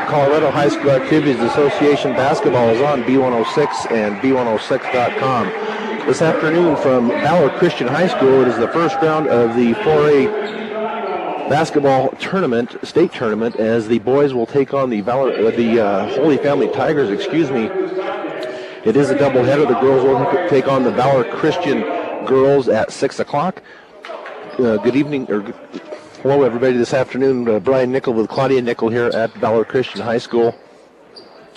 Colorado High School Activities Association basketball is on B106 and B106.com. This afternoon from Valor Christian High School, it is the first round of the 4A basketball tournament, state tournament, as the boys will take on the Holy Family Tigers, It is a doubleheader. The girls will take on the Valor Christian girls at 6 o'clock. Good evening, hello everybody this afternoon. Brian Nickel with Claudia Nickel here at Valor Christian High School.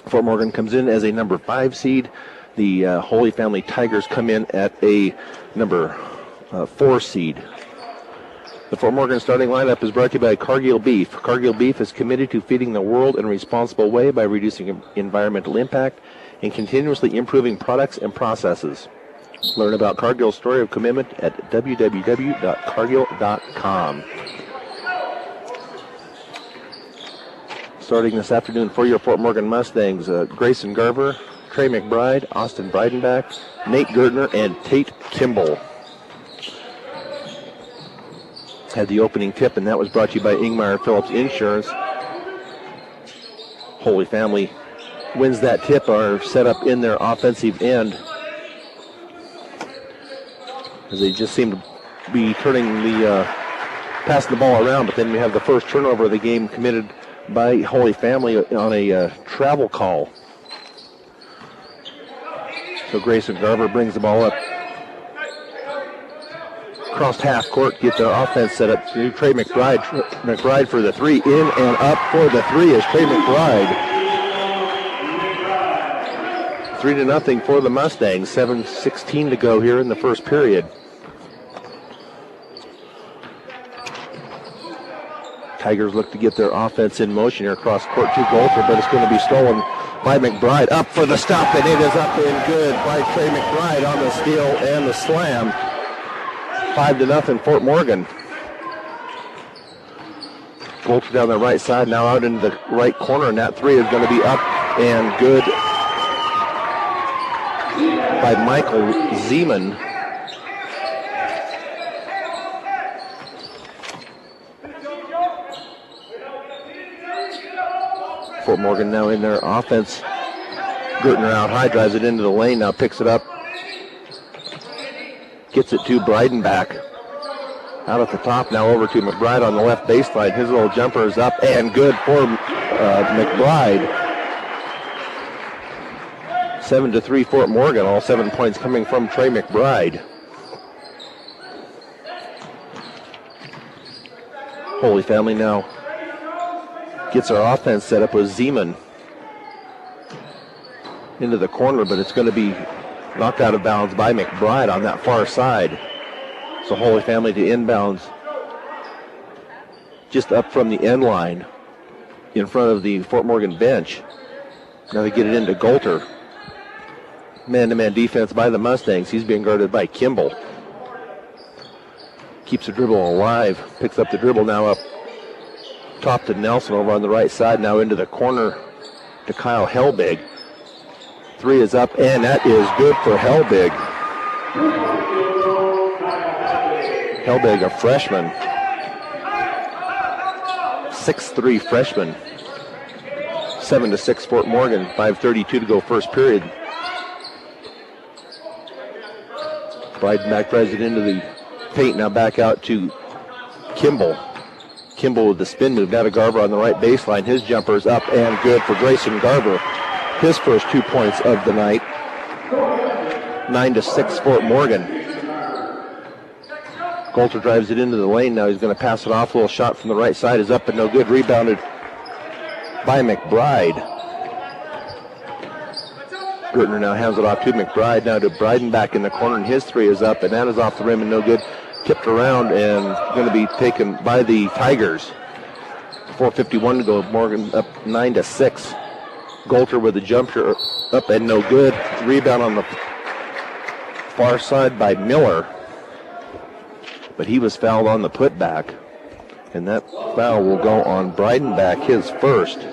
Fort Morgan comes in as a number 5 seed. The Holy Family Tigers come in at a number 4 seed. The Fort Morgan starting lineup is brought to you by Cargill Beef. Cargill Beef is committed to feeding the world in a responsible way by reducing environmental impact and continuously improving products and processes. Learn about Cargill's story of commitment at www.cargill.com. Starting this afternoon for your Fort Morgan Mustangs, Grayson Garver, Trey McBride, Austin Breidenbach, Nate Gertner, and Tate Kimball. Had the opening tip, and that was brought to you by Ingmar Phillips Insurance. Holy Family wins that tip, are set up in their offensive end, as they just seem to be passing the ball around, but then we have the first turnover of the game committed by Holy Family on a travel call. So Grayson Garver brings the ball up across half court, get their offense set up to Trey McBride. McBride for the three, in and up for the three is Trey McBride. 3-0 for the Mustangs, 7:16 to go here in the first period. Tigers look to get their offense in motion here across court to Golter, but it's going to be stolen by McBride. Up for the stop, and it is up and good by Trey McBride on the steal and the slam. 5-0 Fort Morgan. Golter down the right side, now out into the right corner, and that three is going to be up and good by Michael Zeman. Fort Morgan now in their offense. Gertner out high, drives it into the lane, now picks it up. Gets it to Breidenbach. Out at the top, now over to McBride on the left baseline. His little jumper is up and good for McBride. 7-3 Fort Morgan, all 7 points coming from Trey McBride. Holy Family now gets our offense set up with Zeman into the corner, but it's going to be knocked out of bounds by McBride on that far side. So Holy Family to inbounds just up from the end line in front of the Fort Morgan bench. Now they get it into Golter. Man-to-man defense by the Mustangs. He's being guarded by Kimball. Keeps the dribble alive. Picks up the dribble now up top to Nelson over on the right side. Now into the corner to Kyle Helbig. Three is up, and that is good for Helbig. Helbig, a freshman. 6'3" freshman. 7-6 Fort Morgan. 5:32 to go first period. Breidenbach drives it into the paint. Now back out to Kimball. Kimball with the spin move. Now to Garver on the right baseline. His jumper is up and good for Grayson Garver. His first 2 points of the night. 9-6 Fort Morgan. Golter drives it into the lane. Now he's going to pass it off. A little shot from the right side is up and no good. Rebounded by McBride. Gertner now hands it off to McBride. Now to Breidenbach in the corner, and his three is up, and that is off the rim and no good. Tipped around and going to be taken by the Tigers. 4:51 to go. Morgan up 9-6. Golter with a jumper up and no good. Rebound on the far side by Miller. But he was fouled on the putback. And that foul will go on Breidenbach, his first.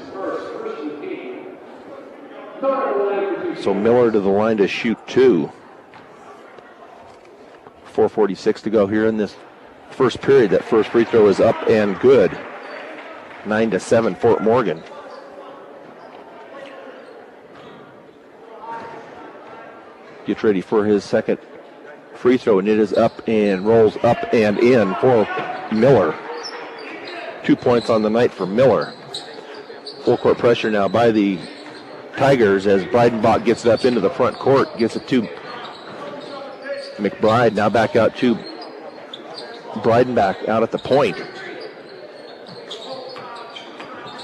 So Miller to the line to shoot two. 4:46 to go here in this first period. That first free throw is up and good. 9-7 Fort Morgan. gets ready for his second free throw, and it is up and rolls up and in for Miller. 2 points on the night for Miller. Full court pressure now by the Tigers as Breidenbach gets it up into the front court, gets it to McBride. Now back out to Breidenbach out at the point.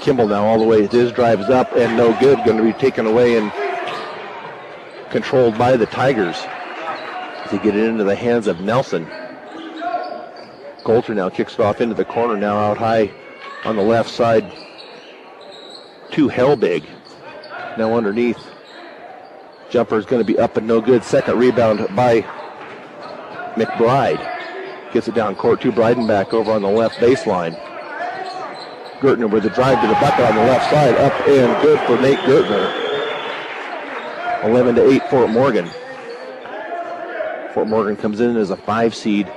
Kimball now all the way. His drive is up and no good. Going to be taken away and controlled by the Tigers as they get it into the hands of Nelson. Coulter now kicks it off into the corner, now out high on the left side to Helbig. Now underneath. Jumper is going to be up and no good. Second rebound by McBride. Gets it down court to Breidenbach over on the left baseline. Gertner with the drive to the bucket on the left side. Up and good for Nate Gertner. 11-8 Fort Morgan. Fort Morgan comes in as a 5 seed.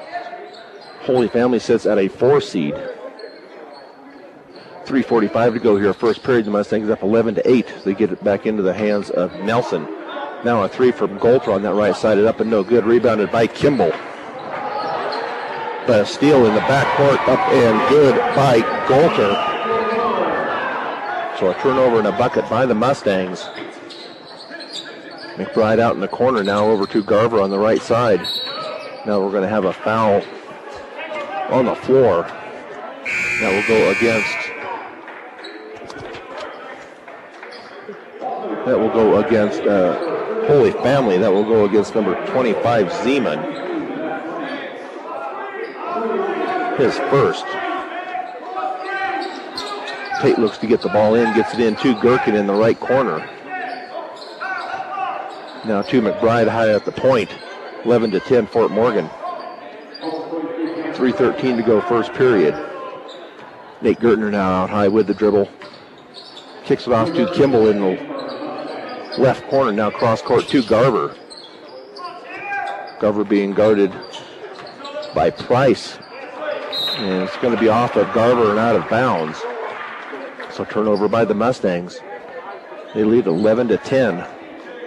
Holy Family sits at a 4 seed. 3:45 to go here. First period, the Mustangs up 11-8. They get it back into the hands of Nelson. Now a 3 from Golter on that right side. It up and no good. Rebounded by Kimball. But a steal in the backcourt. Up and good by Golter. So a turnover and a bucket by the Mustangs. McBride out in the corner now over to Garver on the right side. Now we're going to have a foul on the floor. That will go against Holy Family. That will go against number 25, Zeman. His first. Tate looks to get the ball in, gets it in to Gherkin in the right corner. Now to McBride high at the point. 11-10 Fort Morgan. 3:13 to go first period. Nate Gertner now out high with the dribble. Kicks it off to Kimball in the left corner. Now cross court to Garver. Garver being guarded by Price. And it's going to be off of Garver and out of bounds. So turnover by the Mustangs. They lead 11-10.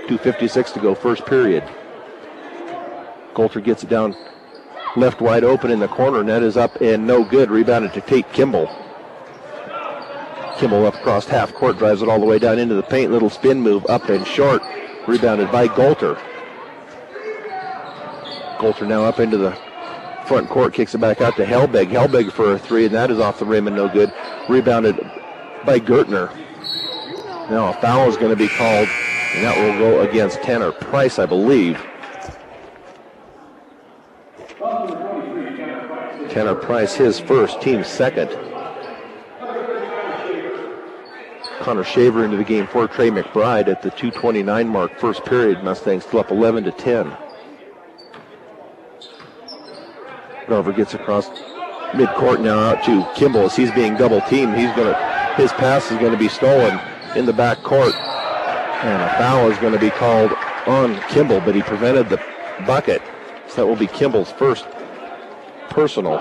2:56 to go first period. Coulter gets it down left wide open in the corner, and that is up and no good. Rebounded to Tate Kimball. Kimball up across half court, drives it all the way down into the paint. Little spin move up and short. Rebounded by Golter. Golter now up into the front court, kicks it back out to Helbig. Helbig for a 3, and that is off the rim and no good. Rebounded by Gertner. Now a foul is going to be called, and that will go against Tanner Price, I believe. Tanner Price, his first, team second. Connor Shaver into the game for Trey McBride at the 2:29 mark, first period. Mustangs still up 11-10. Garver gets across midcourt now out to Kimball as he's being double teamed. His pass is going to be stolen in the back court, and a foul is going to be called on Kimball, but he prevented the bucket. So that will be Kimball's first personal.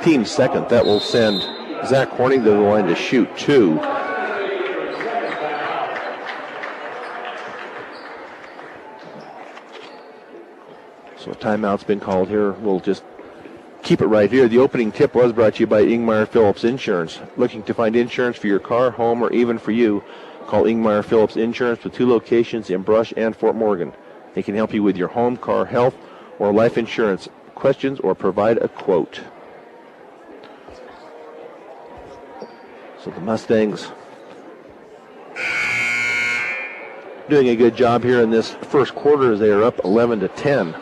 Team second. That will send Zach Horning to the line to shoot 2. So a timeout's been called here. We'll just keep it right here. The opening tip was brought to you by Ingmeyer Phillips Insurance. Looking to find insurance for your car, home, or even for you? Call Ingmeyer Phillips Insurance with 2 locations in Brush and Fort Morgan. They can help you with your home, car, health, or life insurance questions or provide a quote. So the Mustangs doing a good job here in this first quarter as they are up 11-10.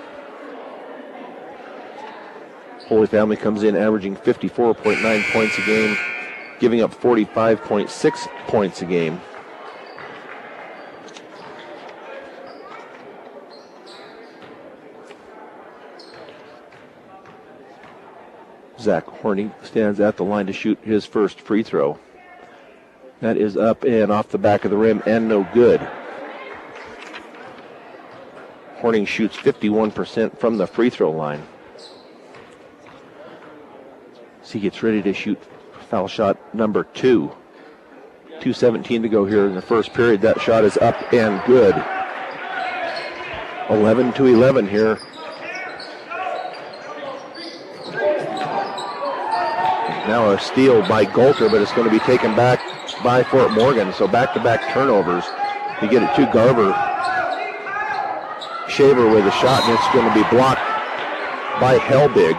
Holy Family comes in averaging 54.9 points a game, giving up 45.6 points a game. Zach Horning stands at the line to shoot his first free throw. That is up and off the back of the rim and no good. Horning shoots 51% from the free throw line. So he gets ready to shoot foul shot number 2. 2:17 to go here in the first period. That shot is up and good. 11-11 here. Now a steal by Golter, but it's going to be taken back by Fort Morgan. So back-to-back turnovers. You get it to Garver. Shaver with a shot, and it's going to be blocked by Helbig.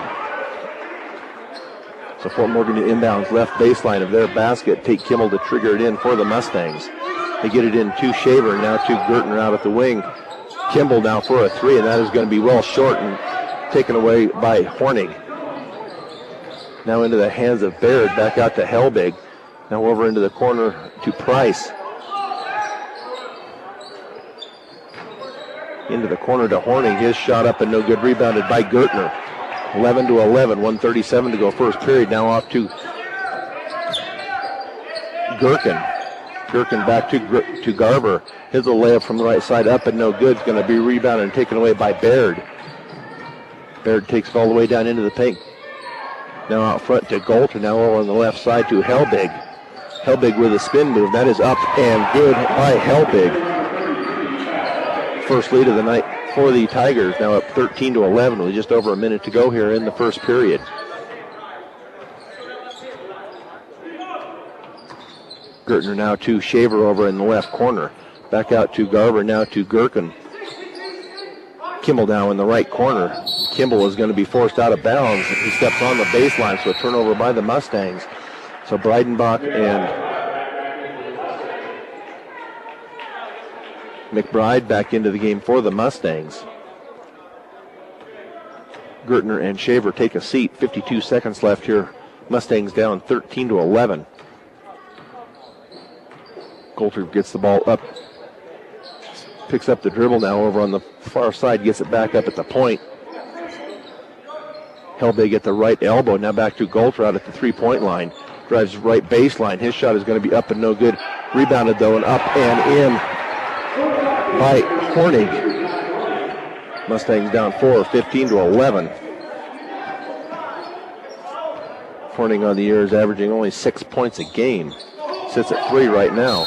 So Fort Morgan inbounds left baseline of their basket. Tate Kimmel to trigger it in for the Mustangs. They get it in to Shaver, now to Gertner out at the wing. Kimball now for a three, and that is going to be well short and taken away by Hornig. Now into the hands of Baird, back out to Helbig. Now over into the corner to Price. Into the corner to Hornig. His shot up and no good. Rebounded by Gertner. 11-11. 1:37 to go first period. Now off to Gherkin. Gherkin back to Garver. His little layup from the right side up and no good. It's going to be rebounded and taken away by Baird. Baird takes it all the way down into the paint. Now out front to Golter. Now over on the left side to Helbig. Helbig with a spin move. That is up and good by Helbig. First lead of the night for the Tigers. Now up 13-11 with just over a minute to go here in the first period. Gertner now to Shaver over in the left corner. Back out to Garver, now to Gherkin. Kimball now in the right corner. Kimball is going to be forced out of bounds. He steps on the baseline, so a turnover by the Mustangs. So Breidenbach and McBride back into the game for the Mustangs. Gertner and Shaver take a seat. 52 seconds left here. Mustangs down 13-11. Golter gets the ball up. Picks up the dribble now over on the far side. Gets it back up at the point. Helbig at the right elbow. Now back to Golter out at the three-point line. Drives right baseline. His shot is going to be up and no good. Rebounded though and up and in by Hornig. Mustangs down 4, 15-11. Hornig on the year is averaging only 6 points a game. Sits at 3 right now.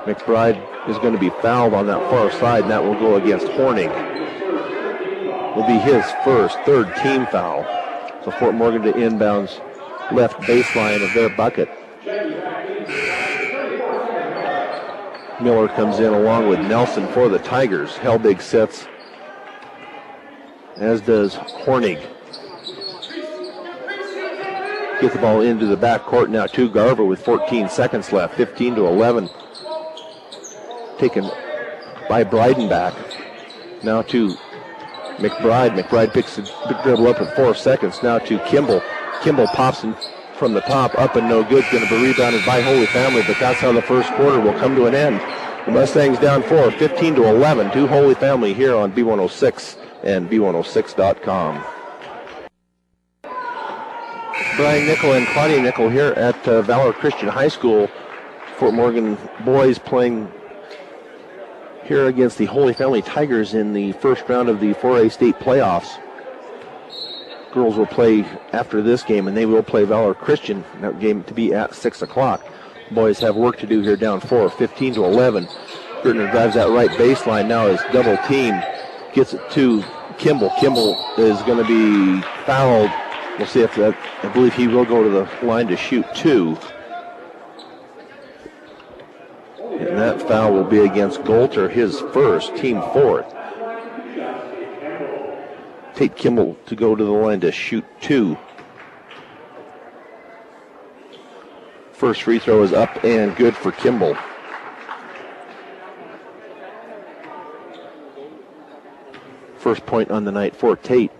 McBride is going to be fouled on that far side, and that will go against Hornig. Will be his third team foul. So Fort Morgan to inbounds left baseline of their bucket. Miller comes in along with Nelson for the Tigers. Helbig sets, as does Hornig. Get the ball into the backcourt now to Garver with 14 seconds left. 15-11. Taken by Breidenbach. Now to McBride. McBride picks the dribble up at 4 seconds. Now to Kimball. Kimball pops in from the top, up and no good. Going to be rebounded by Holy Family, but that's how the first quarter will come to an end. The Mustangs down 4, 15-11 to Holy Family here on B106 and B106.com. Brian Nickel and Claudia Nickel here at Valor Christian High School. Fort Morgan boys playing here against the Holy Family Tigers in the first round of the 4A state playoffs. Girls will play after this game, and they will play Valor Christian. That game to be at 6 o'clock. Boys have work to do here down 4, 15-11. Gertner drives that right baseline. Now is double teamed. Gets it to Kimball. Kimball is going to be fouled. We'll see if that, I believe he will go to the line to shoot 2. And that foul will be against Golter, his first, team 4th. Tate Kimball to go to the line to shoot 2. First free throw is up and good for Kimball. First point on the night for Tate.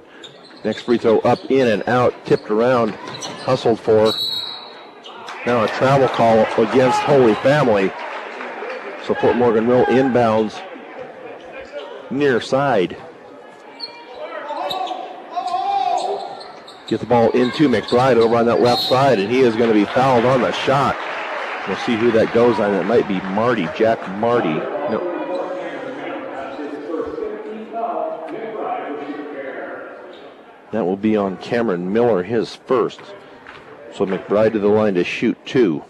Next free throw up, in and out, tipped around, hustled for. Now a travel call against Holy Family. So Fort Morgan will inbounds near side. Get the ball into McBride over on that left side, and he is going to be fouled on the shot. We'll see who that goes on. It might be Marty, Jack Marty. No. That will be on Cameron Miller, his first. So McBride to the line to shoot 2.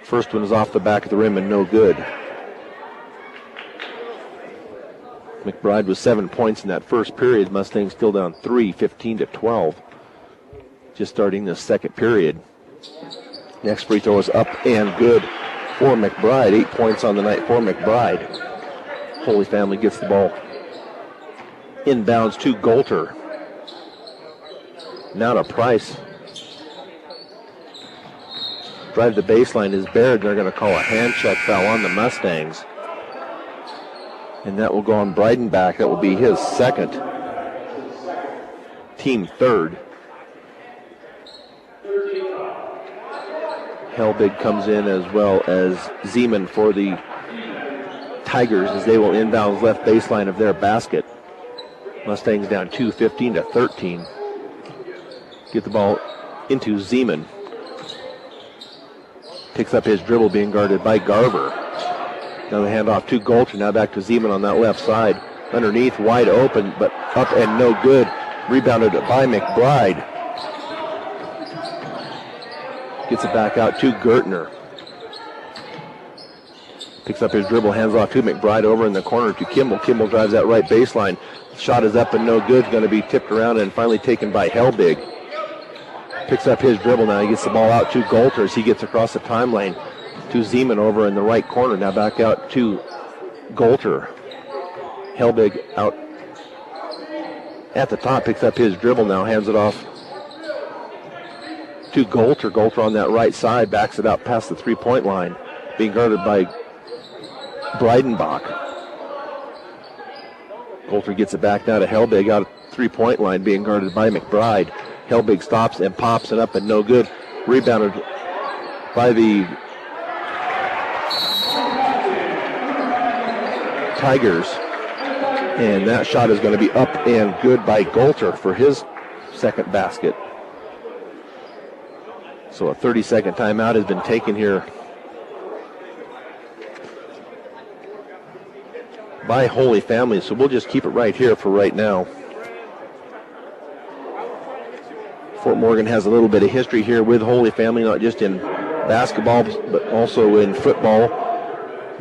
First one is off the back of the rim and no good. McBride with 7 points in that first period. Mustangs still down 3, 15-12. Just starting the second period. Next free throw is up and good for McBride. 8 points on the night for McBride. Holy Family gets the ball inbounds to Golter. Now to Price. Drive the baseline is Baird. They're going to call a hand check foul on the Mustangs. And that will go on Breidenbach. That will be his second. Team third. Helbig comes in as well as Zeman for the Tigers as they will inbounds left baseline of their basket. Mustangs down 2, 15-13. Get the ball into Zeman. Picks up his dribble, being guarded by Garver. Now the handoff to Golter. Now back to Zeman on that left side. Underneath, wide open, but up and no good. Rebounded by McBride. Gets it back out to Gertner. Picks up his dribble, hands off to McBride over in the corner to Kimball. Kimball drives that right baseline. Shot is up and no good. Going to be tipped around and finally taken by Helbig. Picks up his dribble now. He gets the ball out to Golter as he gets across the timeline to Zeman over in the right corner. Now back out to Golter. Helbig out at the top. Picks up his dribble now. Hands it off to Golter. Golter on that right side. Backs it out past the three-point line. Being guarded by Breidenbach. Golter gets it back now to Helbig out at three-point line. Being guarded by McBride. Helbig stops and pops it up and no good. Rebounded by the Tigers. And that shot is going to be up and good by Golter for his second basket. So a 30-second timeout has been taken here by Holy Family. So we'll just keep it right here for right now. Fort Morgan has a little bit of history here with Holy Family, not just in basketball, but also in football.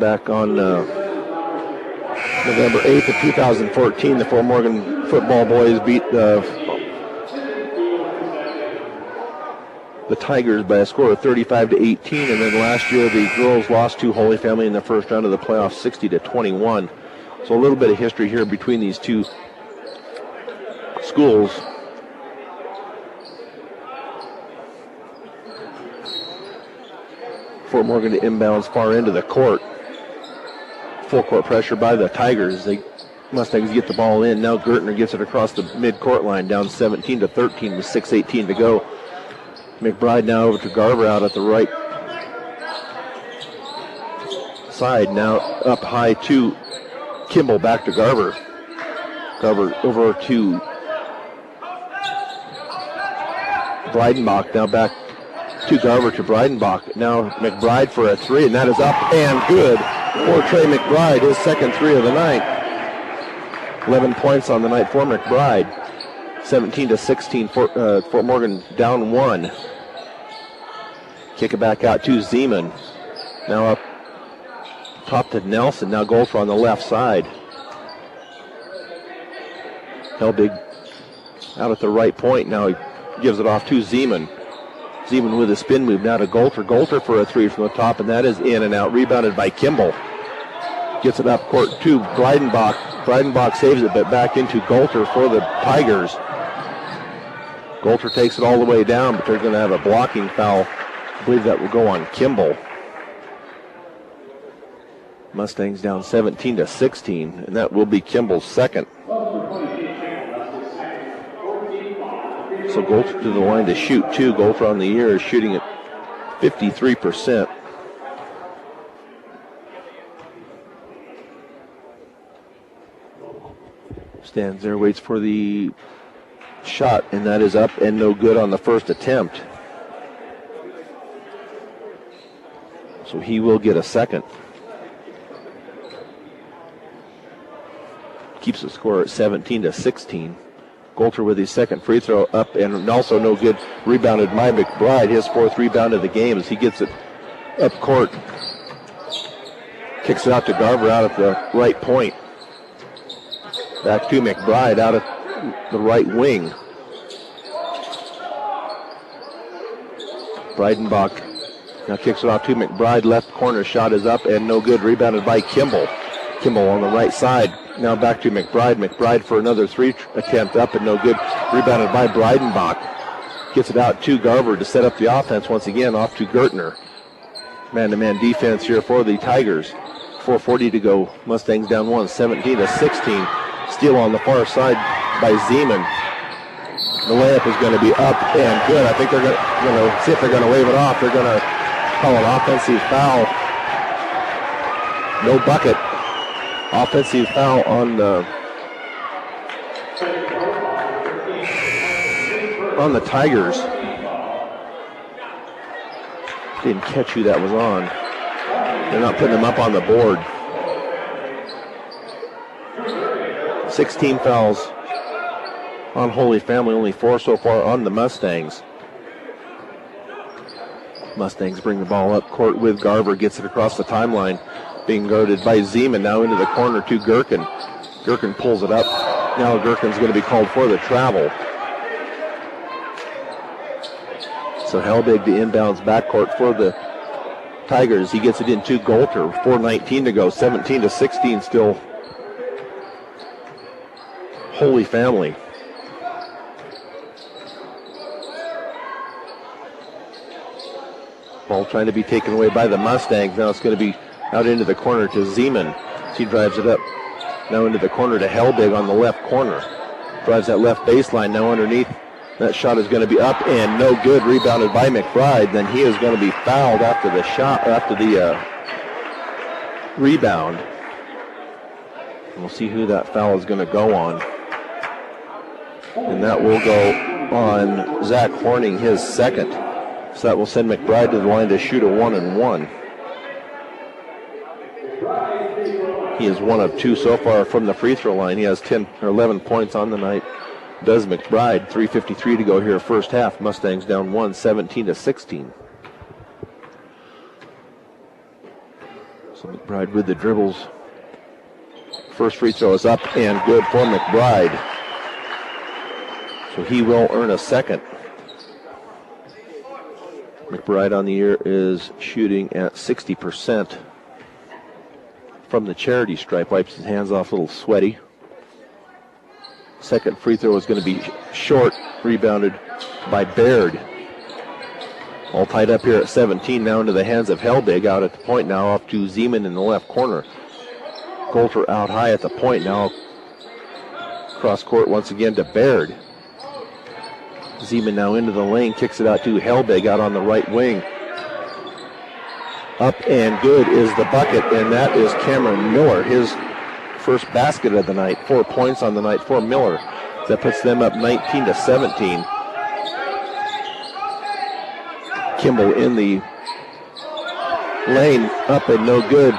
Back on November 8th of 2014, the Fort Morgan football boys beat the Tigers by a score of 35-18, and then last year the girls lost to Holy Family in the first round of the playoffs, 60-21. So a little bit of history here between these two schools. Fort Morgan to inbounds far into the court. Full court pressure by the Tigers. The Mustangs get the ball in. Now Gertner gets it across the mid-court line, down 17-13 with 6:18 to go. McBride now over to Garver out at the right side. Now up high to Kimball, back to Garver. Garver over to Breidenbach. Now back to Garver to Breidenbach. Now McBride for a three, and that is up and good for Trey McBride, his second three of the night. 11 points on the night for McBride. 17-16, Fort Morgan down one. Kick it back out to Zeman. Now up top to Nelson. Now Golfer on the left side. Helbig out at the right point. Now he gives it off to Zeman. Zeman with a spin move now to Golter. Golter for a three from the top, and that is in and out. Rebounded by Kimball. Gets it up court to Breidenbach. Breidenbach saves it, but back into Golter for the Tigers. Golter takes it all the way down, but they're going to have a blocking foul. I believe that will go on Kimball. Mustangs down 17-16, and that will be Kimball's second. So Golter to the line to shoot two. Golter on the year is shooting at 53%. Stands there, waits for the shot, and that is up and no good on the first attempt. So he will get a second. Keeps the score at 17-16. Golter with his second free throw up and also no good. Rebounded by McBride, his fourth rebound of the game as he gets it up court. Kicks it out to Garver out at the right point. Back to McBride out of the right wing. Breidenbach now kicks it off to McBride. Left corner shot is up and no good. Rebounded by Kimball. Kimball on the right side. Now back to McBride. McBride for another three attempt up and no good. Rebounded by Breidenbach. Gets it out to Garver to set up the offense once again. Off to Gertner. Man-to-man defense here for the Tigers. 4:40 to go. Mustangs down one, 17-16. Steal on the far side by Zeman. The layup is going to be up and good. I think they're going to see if they're going to wave it off. They're going to call an offensive foul. No bucket. Offensive foul on the Tigers. Didn't catch who that was on. They're not putting them up on the board. 16 fouls on Holy Family, only 4 so far on the Mustangs. Mustangs bring the ball up court with Garver, gets it across the timeline, being guarded by Zeman, now into the corner to Gherkin. Gherkin pulls it up. Now Gherkin's going to be called for the travel. So Helbig, the inbounds backcourt for the Tigers. He gets it into Golter. 4:19 to go. 17-16 still. Holy Family. Ball trying to be taken away by the Mustangs. Now it's going to be out into the corner to Zeman. He drives it up. Now into the corner to Helbig on the left corner. Drives that left baseline. Now underneath. That shot is going to be up and no good. Rebounded by McBride. Then he is going to be fouled after the shot, after the rebound. And we'll see who that foul is going to go on. And that will go on Zach Horning, his second. So that will send McBride to the line to shoot a 1-and-1. He is 1 of 2 so far from the free throw line. He has 10 or 11 points on the night. Does McBride. 3:53 to go here, first half. Mustangs down 1, 17-16. So McBride with the dribbles. First free throw is up and good for McBride. So he will earn a second. McBride on the year is shooting at 60% from the charity stripe. Wipes his hands off, a little sweaty. Second free throw is going to be short, rebounded by Baird. All tied up here at 17, now into the hands of Helbig, out at the point now, off to Zeman in the left corner. Coulter out high at the point now. Cross court once again to Baird. Zeman now into the lane, kicks it out to Helbig out on the right wing. Up and good is the bucket, and that is Cameron Miller, his first basket of the night. 4 points on the night for Miller. That puts them up 19-17. Kimball in the lane, up and no good.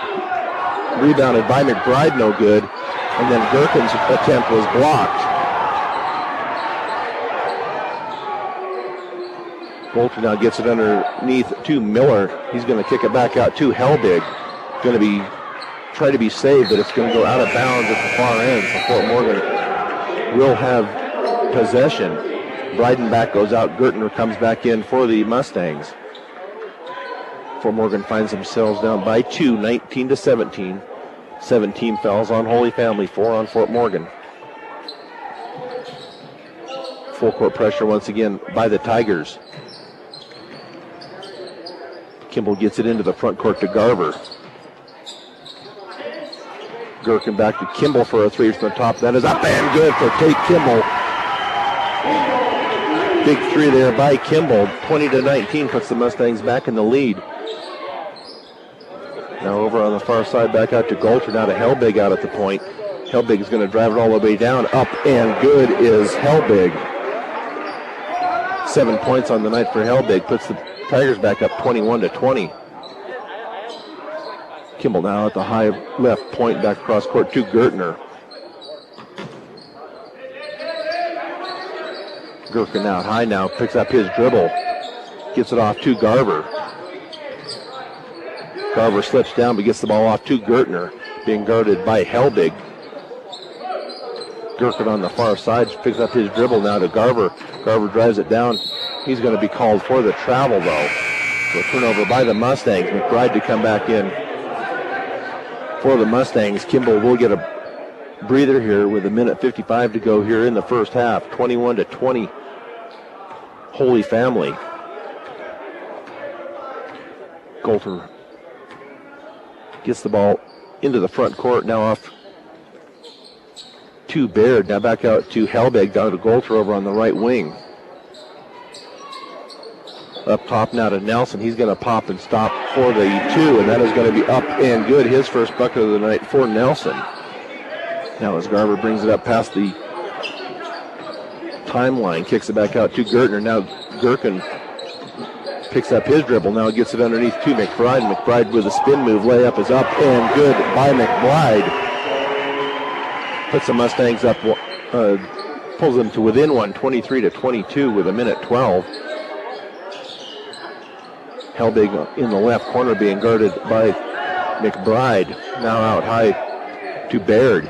Rebounded by McBride, no good. And then Gherkin's attempt was blocked. Bolter now gets it underneath to Miller. He's going to kick it back out to Helbig. Going to be try to be saved, but it's going to go out of bounds at the far end. So Fort Morgan will have possession. Breidenbach goes out. Gertner comes back in for the Mustangs. Fort Morgan finds themselves down by 2, 19-17. 17 fouls on Holy Family, 4 on Fort Morgan. Full court pressure once again by the Tigers. Kimball gets it into the front court to Garver. Gherkin back to Kimball for a three from the top. That is up and good for Tate Kimball. Big three there by Kimball. 20-19 puts the Mustangs back in the lead. Now over on the far side, back out to Golter. Now to Helbig out at the point. Helbig is going to drive it all the way down. Up and good is Helbig. 7 points on the night for Helbig. Puts the Tigers back up 21-20. Kimball now at the high left point, back across court to Gertner. Gherkin out high now, picks up his dribble. Gets it off to Garver. Garver slips down but gets the ball off to Gertner, being guarded by Helbig. Gherkin on the far side picks up his dribble now to Garver. Garver drives it down. He's going to be called for the travel, though. So turnover by the Mustangs. McBride to come back in for the Mustangs. Kimball will get a breather here with 1:55 to go here in the first half. 21-20. Holy Family. Golter gets the ball into the front court. Now off to Baird. Now back out to Helbig. Down to Golter over on the right wing. Up top now to Nelson. He's going to pop and stop for the 2, and that is going to be up and good. His first bucket of the night for Nelson. Now as Garver brings it up past the timeline, kicks it back out to Gertner. Now Gherkin picks up his dribble. Now gets it underneath to McBride. McBride with a spin move. Layup is up and good by McBride. Puts the Mustangs up, pulls them to within one, 23-22 with 1:12. Helbig in the left corner being guarded by McBride. Now out high to Baird.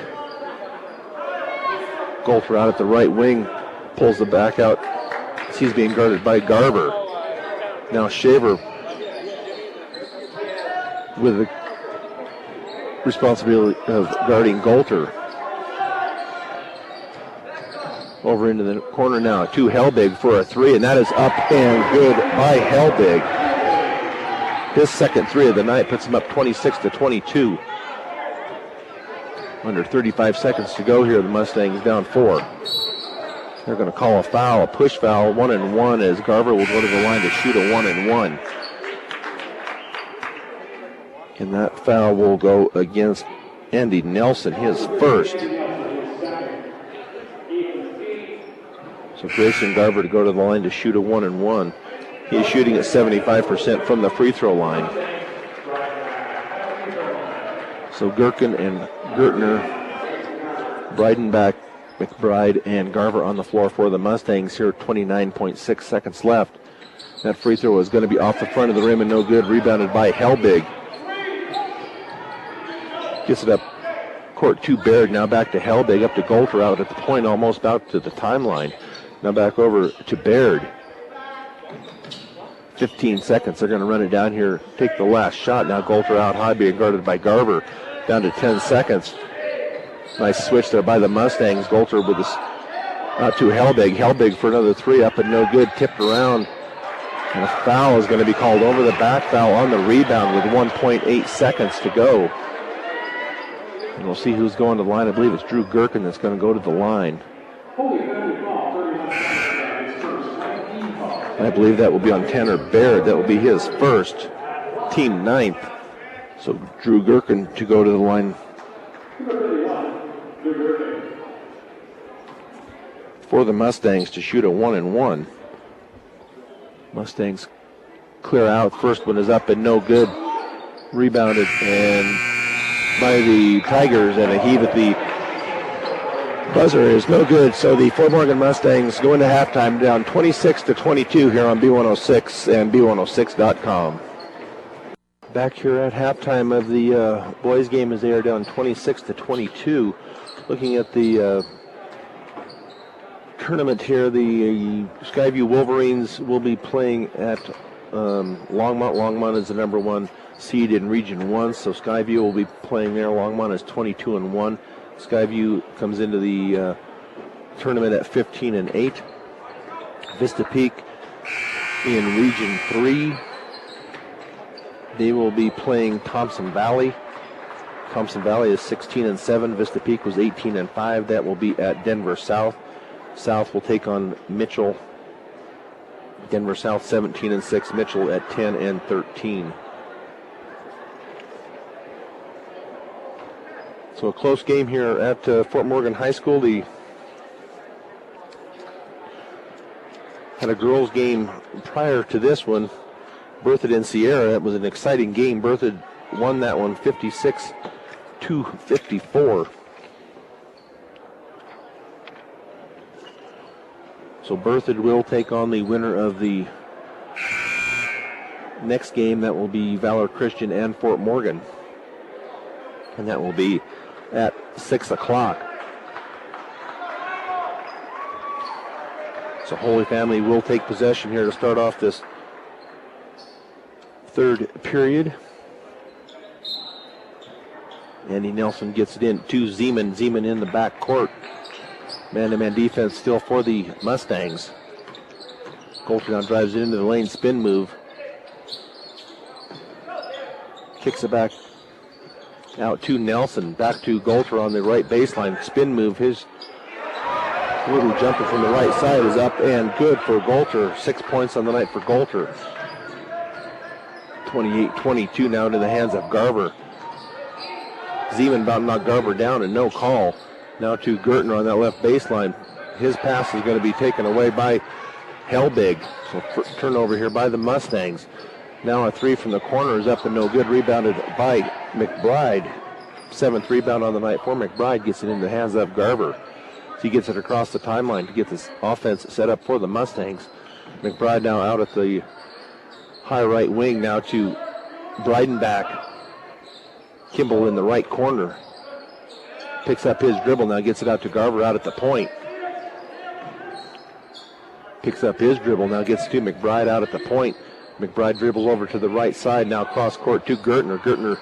Golter out at the right wing, pulls the back out. He's being guarded by Garver. Now Shaver with the responsibility of guarding Golter. Over into the corner now to Helbig for a 3, and that is up and good by Helbig. His second 3 of the night puts him up 26-22. Under 35 seconds to go here, the Mustangs down 4. They're going to call a foul, a push foul, 1-1, as Garver will go to the line to shoot a 1-1. And that foul will go against Andy Nelson, his first. So Grayson Garver to go to the line to shoot a 1-1. He is shooting at 75% from the free throw line. So Gherkin and Gertner, Breidenbach, McBride, and Garver on the floor for the Mustangs here. 29.6 seconds left. That free throw is going to be off the front of the rim and no good. Rebounded by Helbig. Gets it up court to Baird. Now back to Helbig, up to Golter, out at the point, almost out to the timeline. Now back over to Baird. 15 seconds. They're going to run it down here, take the last shot. Now Golter out high, being guarded by Garver. Down to 10 seconds. Nice switch there by the Mustangs. Golter with this out to Helbig. Helbig for another 3, up and no good. Tipped around. And a foul is going to be called over the back, foul on the rebound with 1.8 seconds to go. And we'll see who's going to the line. I believe it's Drew Gherkin that's going to go to the line. I believe that will be on Tanner Baird. That will be his first, team 9th. So Drew Gherkin to go to the line for the Mustangs to shoot a 1-1. Mustangs clear out. First one is up and no good. Rebounded and by the Tigers, and a heave at the buzzer is no good. So the Fort Morgan Mustangs go into halftime down 26-22 here on B106 and B106.com. Back here at halftime of the boys game as they are down 26-22. Looking at the tournament here, the Skyview Wolverines will be playing at Longmont. Longmont is the number 1 seed in Region 1, so Skyview will be playing there. Longmont is 22-1. Skyview comes into the tournament at 15-8. Vista Peak in Region 3. They will be playing Thompson Valley. Thompson Valley is 16-7. Vista Peak was 18-5. That will be at Denver South. South will take on Mitchell. Denver South 17-6. Mitchell at 10-13. So a close game here at Fort Morgan High School. They had a girls' game prior to this one. Berthoud and Sierra. That was an exciting game. Berthoud won that one 56-54. So Berthoud will take on the winner of the next game. That will be Valor Christian and Fort Morgan. And that will be at 6 o'clock. So Holy Family will take possession here to start off this third period. Andy Nelson gets it in to Zeman. Zeman in the back court. Man-to-man defense still for the Mustangs. Golter now drives it into the lane, spin move. Kicks it back out to Nelson. Back to Golter on the right baseline. Spin move. His little jumper from the right side is up and good for Golter. 6 points on the night for Golter. 28-22 now into the hands of Garver. Zeman about to knock Garver down and no call. Now to Gertner on that left baseline. His pass is going to be taken away by Helbig. So turnover here by the Mustangs. Now a three from the corner is up and no good. Rebounded by McBride. 7th rebound on the night for McBride. Gets it in the hands of Garver. So he gets it across the timeline to get this offense set up for the Mustangs. McBride now out at the high right wing. Now to Breidenbach. Kimball in the right corner. Picks up his dribble. Now gets it out to Garver out at the point. Picks up his dribble. Now gets to McBride out at the point. McBride dribbles over to the right side. Now cross court to Gertner. Gertner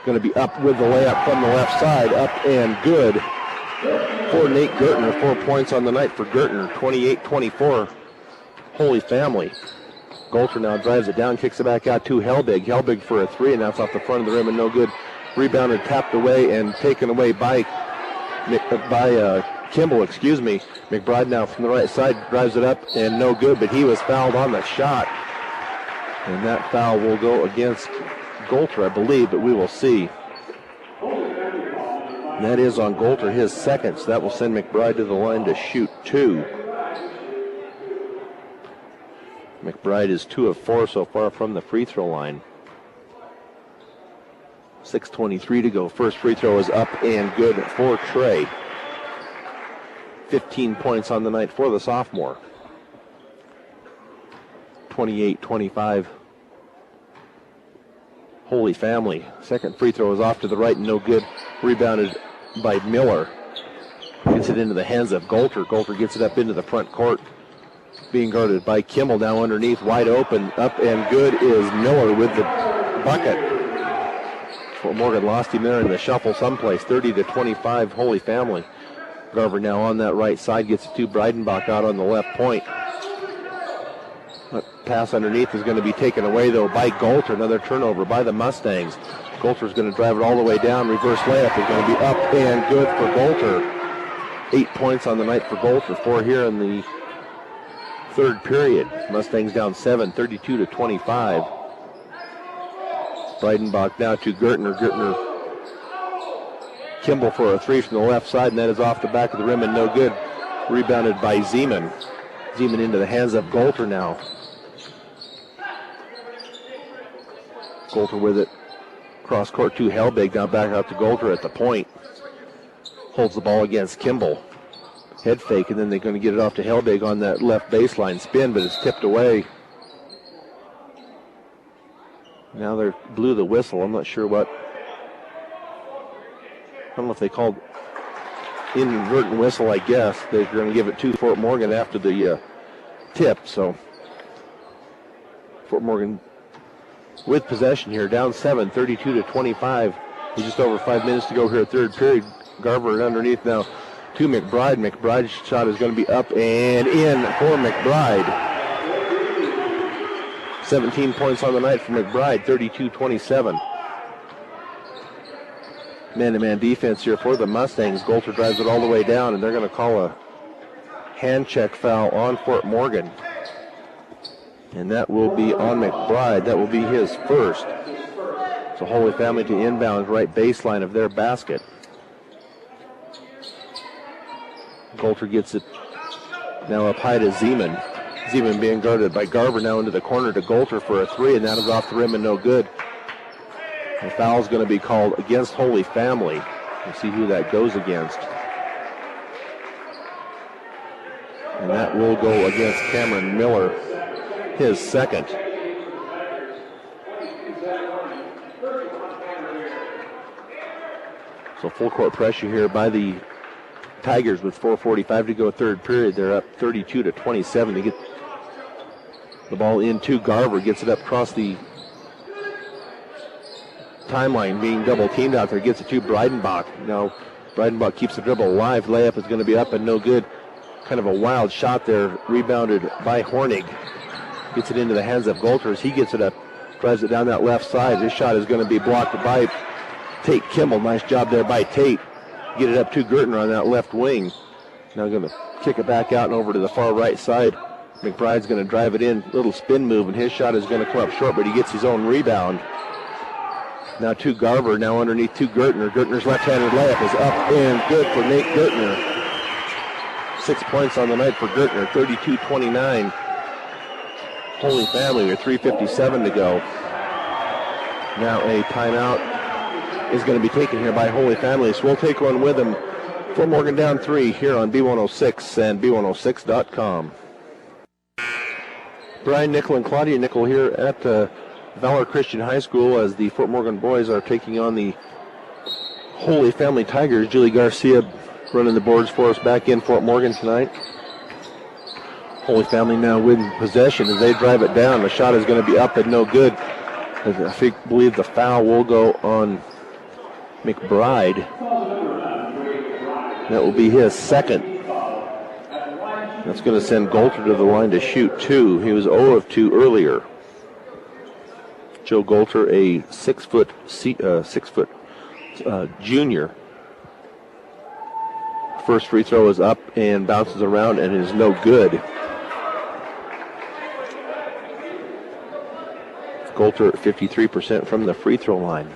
going to be up with the layup from the left side. Up and good for Nate Gertner. 4 points on the night for Gertner. 28-24. Holy Family. Golter now drives it down, kicks it back out to Helbig. Helbig for a three, and that's off the front of the rim and no good. Rebounded, tapped away, and taken away by Kimball, McBride now from the right side drives it up and no good, but he was fouled on the shot. And that foul will go against Golter, I believe, but we will see. And that is on Golter, his second, so that will send McBride to the line to shoot two. McBride is 2 of 4 so far from the free throw line. 6:23 to go. First free throw is up and good for Trey. 15 points on the night for the sophomore. 28-25. Holy Family. Second free throw is off to the right and no good. Rebounded by Miller. Gets it into the hands of Golter. Golter gets it up into the front court. Being guarded by Kimball now underneath, wide open, up and good is Miller with the bucket. Fort Morgan lost him there in the shuffle someplace, 30-25, Holy Family. Garver now on that right side, gets it to Breidenbach out on the left point. That pass underneath is going to be taken away though by Golter, another turnover by the Mustangs. Golter's going to drive it all the way down, reverse layup is going to be up and good for Golter. 8 points on the night for Golter, 4 here in the third period. Mustangs down 7, 32-25. Breidenbach now to Gertner. Gertner, Kimball for a three from the left side, and that is off the back of the rim and no good. Rebounded by Zeman. Zeman into the hands of Golter now. Golter with it. Cross court to Helbig, now back out to Golter at the point. Holds the ball against Kimball. Head fake, and then they're going to get it off to Helbig on that left baseline spin, but it's tipped away. Now they blew the whistle. I'm not sure what. I don't know if they called inadvertent whistle, I guess. They're going to give it to Fort Morgan after the tip. So Fort Morgan with possession here, down 7, 32-25. With just over 5 minutes to go here, third period. Garver underneath now to McBride. McBride's shot is going to be up and in for McBride. 17 points on the night for McBride, 32-27. Man-to-man defense here for the Mustangs. Golter drives it all the way down, and they're going to call a hand check foul on Fort Morgan. And that will be on McBride. That will be his first. So Holy Family to inbound right baseline of their basket. Golter gets it now up high to Zeman. Zeman being guarded by Garver now into the corner to Golter for a three, and that is off the rim and no good. The foul is going to be called against Holy Family. We'll see who that goes against. And that will go against Cameron Miller, his second. So full court pressure here by the Tigers with 4:45 to go third period. They're up 32-27. They get the ball into Garver, gets it up across the timeline, being double teamed out there, gets it to Breidenbach. Now Breidenbach keeps the dribble alive. Layup is going to be up and no good. Kind of a wild shot there, rebounded by Hornig. Gets it into the hands of Golter as he gets it up, drives it down that left side. This shot is going to be blocked by Tate Kimball. Nice job there by Tate. Get it up to Gertner on that left wing. Now going to kick it back out and over to the far right side. McBride's going to drive it in, little spin move, and his shot is going to come up short, but he gets his own rebound. Now to Garver, now underneath to Gertner. Gertner's left-handed layup is up and good for Nate Gertner. 6 points on the night for Gertner, 32-29. Holy Family with 3:57 to go. Now a timeout is going to be taken here by Holy Family, so we'll take one with them. Fort Morgan down 3 here on B106 and B106.com. Brian Nickel and Claudia Nickel here at Valor Christian High School as the Fort Morgan boys are taking on the Holy Family Tigers. Julie Garcia running the boards for us back in Fort Morgan tonight. Holy Family now with possession as they drive it down. The shot is going to be up and no good. I believe the foul will go on McBride. That will be his second. That's going to send Golter to the line to shoot 2. He was 0 of 2 earlier. Joe Golter, a 6 foot junior. First free throw is up and bounces around and is no good. Golter at 53% from the free throw line.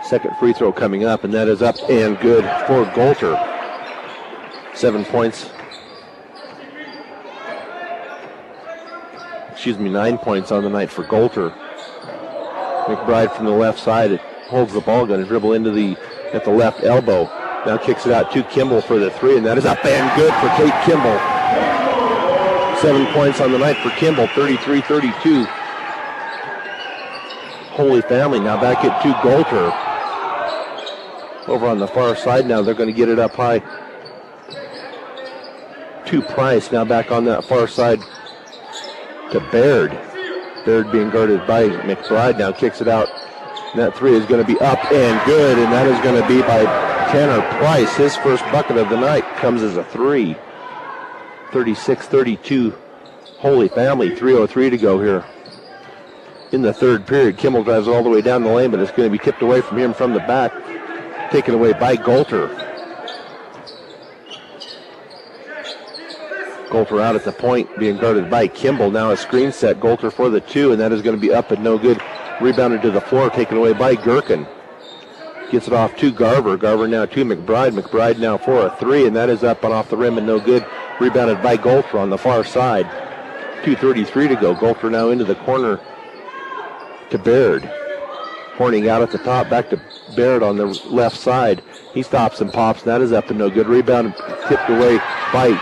Second free throw coming up, and that is up and good for Golter. 7 points. 9 points on the night for Golter. McBride from the left side holds the ball, going to dribble at the left elbow. Now kicks it out to Kimball for the 3, and that is up and good for Tate Kimball. 7 points on the night for Kimball, 33-32. Holy Family now back at to Golter. Over on the far side now, they're going to get it up high to Price. Now back on that far side to Baird. Baird being guarded by McBride. Now kicks it out. And that 3 is going to be up and good, and that is going to be by Tanner Price. His first bucket of the night comes as a 3. 36-32. Holy Family, 3:03 to go here in the third period. Kimball drives all the way down the lane, but it's going to be tipped away from him from the back. Taken away by Golter. Golter out at the point, being guarded by Kimball. Now a screen set. Golter for the 2, and that is going to be up and no good. Rebounded to the floor, taken away by Gherkin. Gets it off to Garver. Garver now to McBride. McBride now for a 3, and that is up and off the rim and no good. Rebounded by Golter on the far side. 2:33 to go. Golter now into the corner to Baird. Horning out at the top, back to Baird on the left side. He stops and pops, and that is up and no good. Rebound tipped away by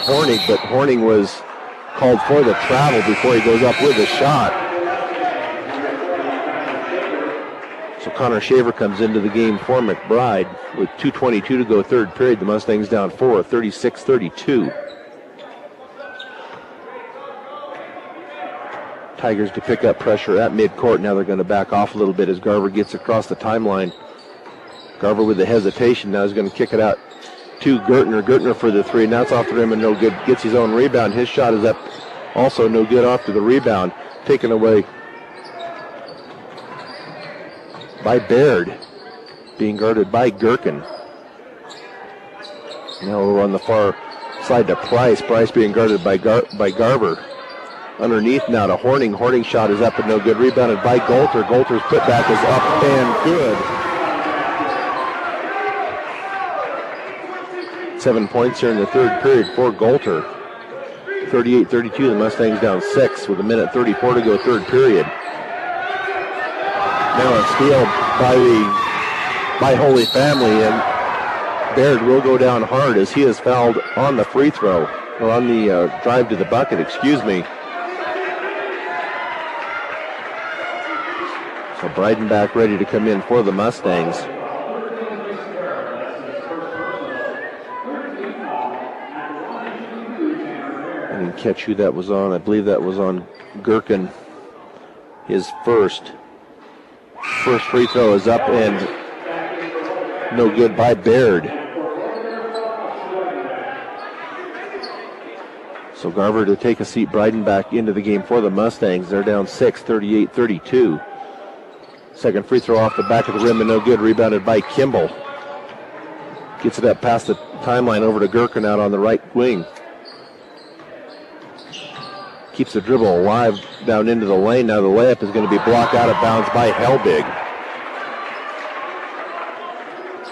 Horning, but Horning was called for the travel before he goes up with the shot. So Connor Shaver comes into the game for McBride with 2:22 to go third period. The Mustangs down 4, 36-32. Tigers to pick up pressure at midcourt. Now they're going to back off a little bit as Garver gets across the timeline. Garver with the hesitation. Now he's going to kick it out to Gertner. Gertner for the 3. Now it's off the rim and no good. Gets his own rebound. His shot is up. Also no good after the rebound. Taken away by Baird. Being guarded by Gherkin. Now we're on the far side to Price. Price being guarded by Garver. Underneath now to Horning. Horning shot is up and no good. Rebounded by Golter. Golter's putback is up and good. 7 points here in the third period for Golter. 38-32. The Mustangs down 6 with 1:34 to go third period. Now a steal by Holy Family, and Baird will go down hard as he is fouled on the free throw, or on the drive to the bucket, excuse me. So Breidenbach ready to come in for the Mustangs. catch who that was on. I believe that was on Gherkin. His first free throw is up and no good by Baird. So Garver to take a seat. Bryden back into the game for the Mustangs. They're down 6, 38-32. Second free throw off the back of the rim and no good. Rebounded by Kimball. Gets it up past the timeline over to Gherkin out on the right wing. Keeps the dribble alive down into the lane. Now the layup is going to be blocked out of bounds by Helbig.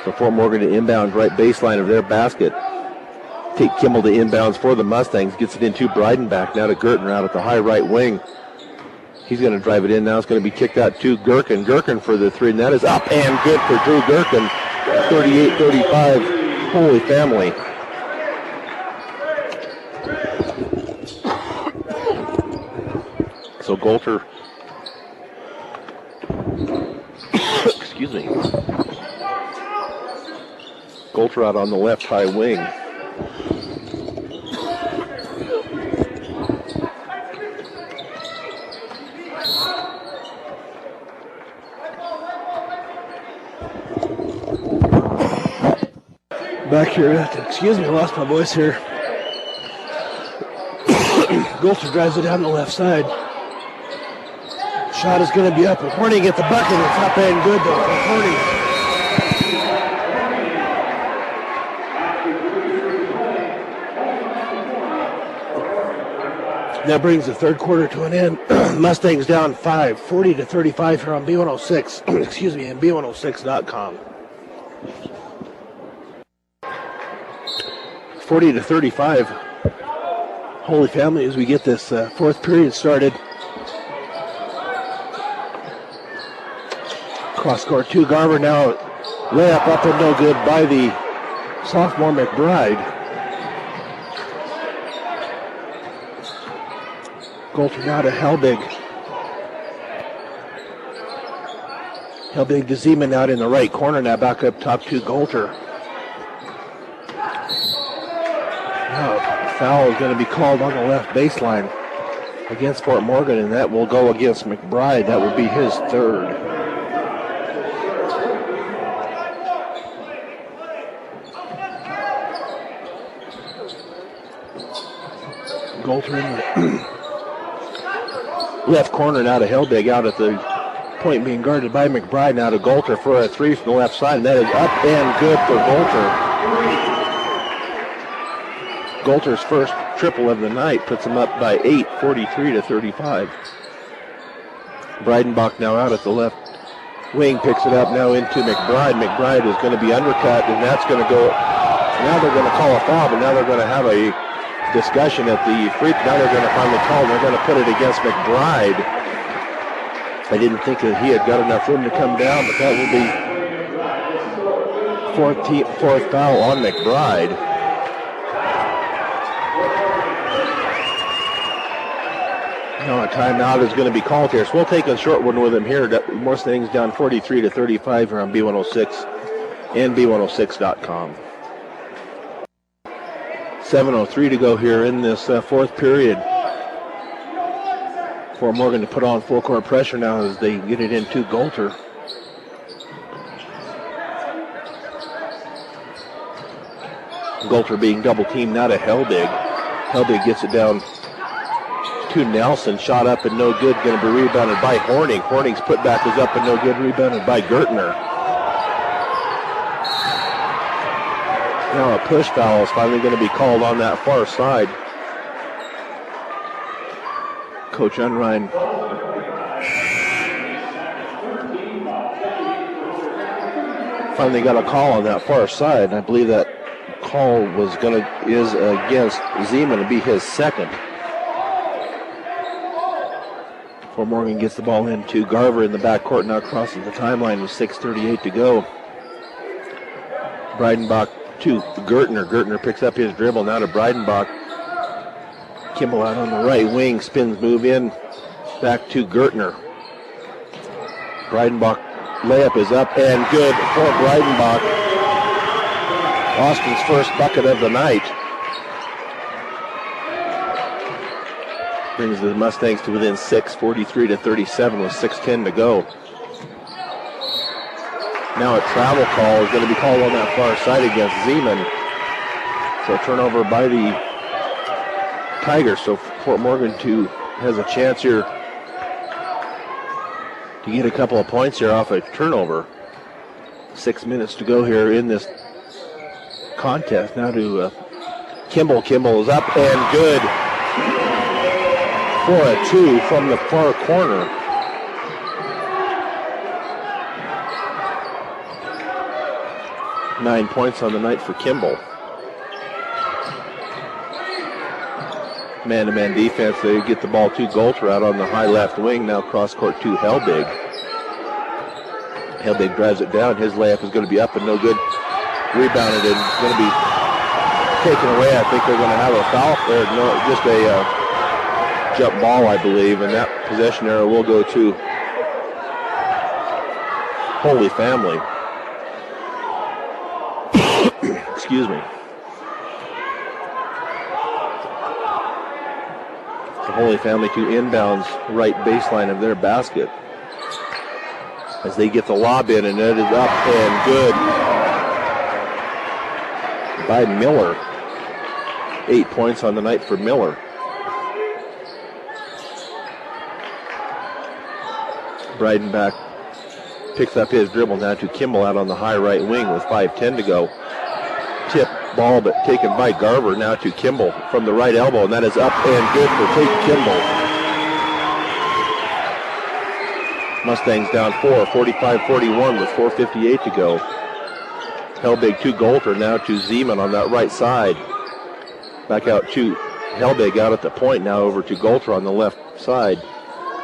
So Fort Morgan to inbound right baseline of their basket. Take Kimball to inbounds for the Mustangs. Gets it into Breidenbach. Now to Gertner out at the high right wing. He's going to drive it in. Now it's going to be kicked out to Gherkin. Gherkin for the three, and that is up and good for Drew Gherkin. 38-35. Holy Family. So Golter, excuse me, Golter out on the left high wing. Back here, excuse me, I lost my voice here. Golter drives it down the left side. Shot is going to be up. Horning at the bucket. It's up and good though for Horning. That brings the third quarter to an end. Mustangs down 5, 40-35 here on B106. Excuse me, and B106.com. 40-35. Holy Family as we get this fourth period started. Cross court 2. Garver now layup up and no good by the sophomore McBride. Golter now to Helbig. Helbig to Zeman out in the right corner now back up top to Golter. Now foul is going to be called on the left baseline against Fort Morgan, and that will go against McBride. That would be his third. Golter in the left corner now to Helbig out at the point being guarded by McBride. Now to Golter for a three from the left side, and that is up and good for Golter. Golter's first triple of the night puts him up by 8, 43-35. Breidenbach now out at the left wing, picks it up now into McBride. McBride is going to be undercut, and that's going to go. Now they're going to call a foul, but now they're going to have a discussion at the free. Now they're going to finally call. They're going to put it against McBride. I didn't think that he had got enough room to come down, but that will be fourth foul on McBride. Now a timeout is going to be called here, so we'll take a short one with him here. More things down 43-35 here on B106 and B106.com. 7:03 to go here in this fourth period. For Morgan to put on full court pressure now as they get it into Golter. Golter being double teamed now to Helbig. Helbig gets it down to Nelson. Shot up and no good. Going to be rebounded by Horning. Horning's putback is up and no good. Rebounded by Gertner. Now a push foul is finally going to be called on that far side. Coach Unrein finally got a call on that far side. I believe that call is against Zeman to be his second. Fort Morgan gets the ball into Garver in the backcourt, now crosses the timeline with 6:38 to go. Breidenbach to Gertner. Gertner picks up his dribble now to Breidenbach. Kimball out on the right wing, spins move in, back to Gertner. Breidenbach layup is up and good for Breidenbach. Austin's first bucket of the night. Brings the Mustangs to within 6, 43-37 with 6:10 to go. Now a travel call is going to be called on that far side against Zeman. So turnover by the Tigers. So Fort Morgan has a chance here to get a couple of points here off a turnover. 6 minutes to go here in this contest. Now to Kimball. Kimball is up and good for a 2 from the far corner. Nine points on the night for Kimball. Man-to-man defense. They get the ball to Golter out on the high left wing. Now cross court to Helbig. Helbig drives it down. His layup is going to be up and no good. Rebounded and going to be taken away. I think they're going to have a foul there. No, just a jump ball, I believe. And that possession error will go to Holy Family. Excuse me. The Holy Family to inbounds right baseline of their basket. As they get the lob in, and it is up and good by Miller. 8 points on the night for Miller. Breidenbach picks up his dribble now to Kimball out on the high right wing with 5:10 to go. Tip ball, but taken by Garver. Now to Kimball from the right elbow, and that is up and good for Tate Kimball. Mustangs down 4, 45-41 with 4:58 to go. Helbig to Golter, now to Zeman on that right side. Back out to Helbig out at the point, now over to Golter on the left side.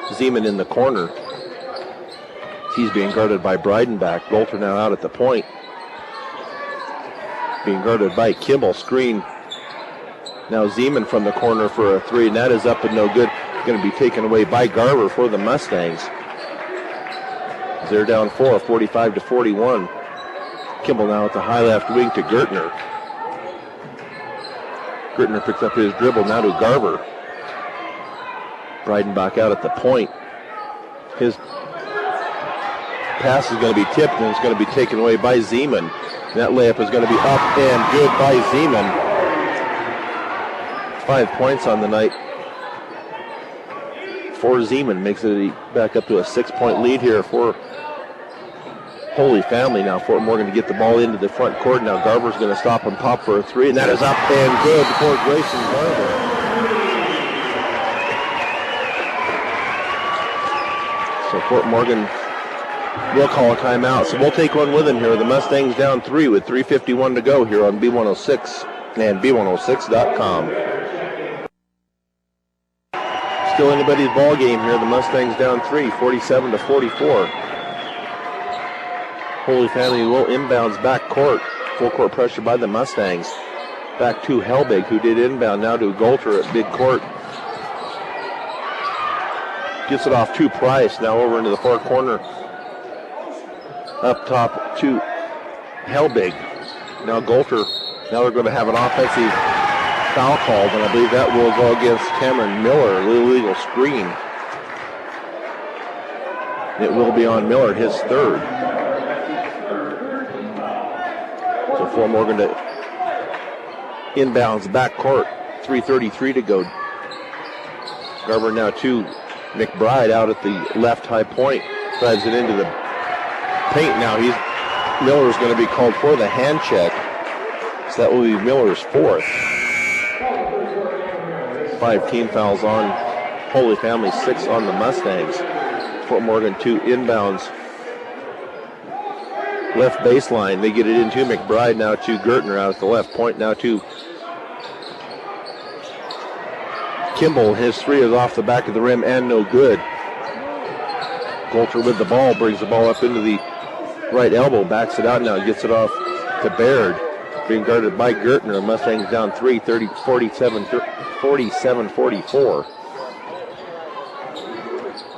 Zeman in the corner. He's being guarded by Breidenbach. Golter now out at the point. Being guarded by Kimball. Screen. Now Zeman from the corner for a 3, and that is up and no good. Going to be taken away by Garver for the Mustangs. They're down 4, 45-41. Kimball now at the high left wing to Gertner. Gertner picks up his dribble now to Garver. Breidenbach out at the point. His pass is going to be tipped and it's going to be taken away by Zeman. That layup is going to be up and good by Zeman. 5 points on the night for Zeman. Makes it back up to a 6-point lead here for Holy Family. Now Fort Morgan to get the ball into the front court. Now Garver's going to stop and pop for a 3, and that is up and good for Grayson Garver. So Fort Morgan will call a timeout. So we'll take one with him here. The Mustangs down 3 with 3:51 to go here on B106 and B106.com. Still anybody's ball game here. The Mustangs down 3, 47-44. Holy Family will inbounds back court. Full court pressure by the Mustangs. Back to Helbig, who did inbound. Now to Golter at big court. Gets it off to Price. Now over into the far corner. Up top to Helbig. Now Golter. Now they're going to have an offensive foul called, and I believe that will go against Cameron Miller. Illegal screen. It will be on Miller, his third. So Fort Morgan to inbounds back court. 3:33 to go. Garver now to McBride out at the left high point. Drives it into the paint now. Miller's going to be called for the hand check. So that will be Miller's fourth. 5 team fouls on Holy Family, 6 on the Mustangs. Fort Morgan 2 inbounds. Left baseline. They get it into McBride now to Gertner out at the left point. Now to Kimball. His 3 is off the back of the rim and no good. Golter with the ball. Brings the ball up into the right elbow. Backs it out now. Gets it off to Baird. Being guarded by Gertner. Mustangs down 3, 47-44.